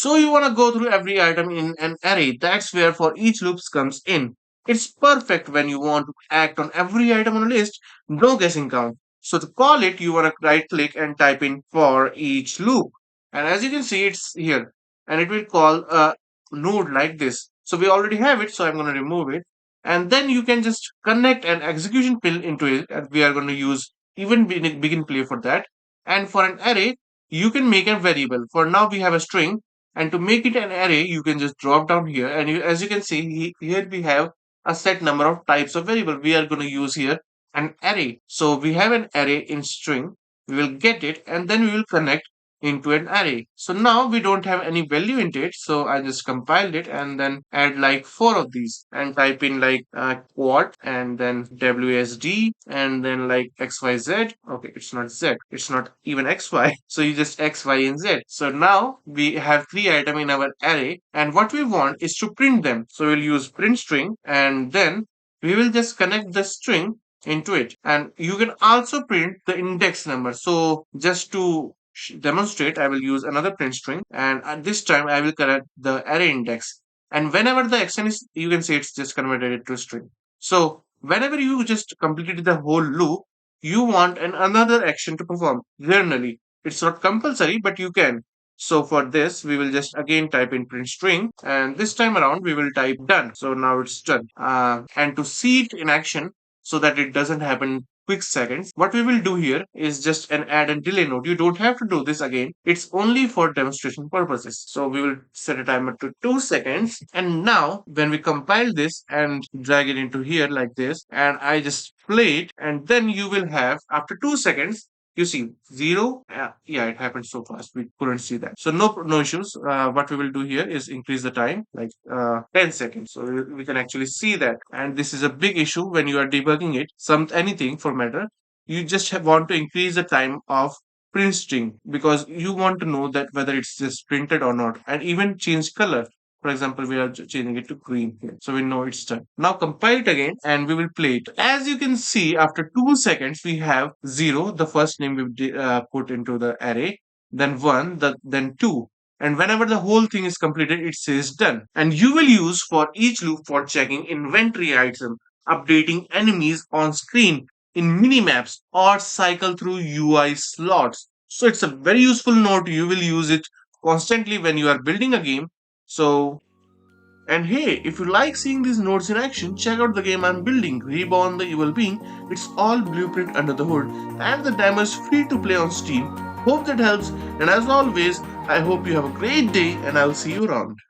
So you want to go through every item in an array. That's where for each loop comes in. It's perfect when you want to act on every item on a list, no guessing count. So to call it, you want to right click and type in for each loop. And as you can see, it's here. And it will call a node like this. So we already have it, so I'm going to remove it. And then you can just connect an execution pill into it. And we are going to use even begin play for that. And for an array, you can make a variable. For now, we have a string, and to make it an array, you can just drop down here. And as you can see, here we have a set number of types of variable. We are going to use here an array. So we have an array in string. We will get it and then we will connect into an array. So now we don't have any value in it. So I just compiled it and then add like four of these and type in like quad and then WSD and then like XYZ. Okay, it's not Z. It's not even XY. So you just X, Y, and Z. So now we have three items in our array and what we want is to print them. So we'll use print string and then we will just connect the string into it. And you can also print the index number. So just to demonstrate, I will use another print string and at this time I will correct the array index. And whenever the action is, you can say it's just converted it to a string. So whenever you just completed the whole loop, you want another action to perform. Generally, it's not compulsory, but you can. So for this, we will just again type in print string, and this time around we will type done. So now it's done. And to see it in action, so that it doesn't happen quick seconds, what we will do here is just an add and delay node. You don't have to do this again. It's only for demonstration purposes. So we will set a timer to 2 seconds. And now when we compile this and drag it into here like this, and I just play it, and then you will have after 2 seconds, you see zero. Yeah, it happened so fast. We couldn't see that. So no issues. What we will do here is increase the time like 10 seconds. So we can actually see that. And this is a big issue when you are debugging it. Anything for matter. You just want to increase the time of print string because you want to know that whether it's just printed or not, and even change color. For example, we are changing it to green here. So we know it's done. Now compile it again and we will play it. As you can see, after 2 seconds, we have 0, the first name we put into the array, then 1, then 2. And whenever the whole thing is completed, it says done. And you will use for each loop for checking inventory item, updating enemies on screen in minimaps, or cycle through UI slots. So it's a very useful node. You will use it constantly when you are building a game. So, and hey, if you like seeing these nodes in action, check out the game I'm building, Reborn the Evil Being. It's all blueprint under the hood, and the demo is free to play on Steam. Hope that helps, and as always, I hope you have a great day, and I'll see you around.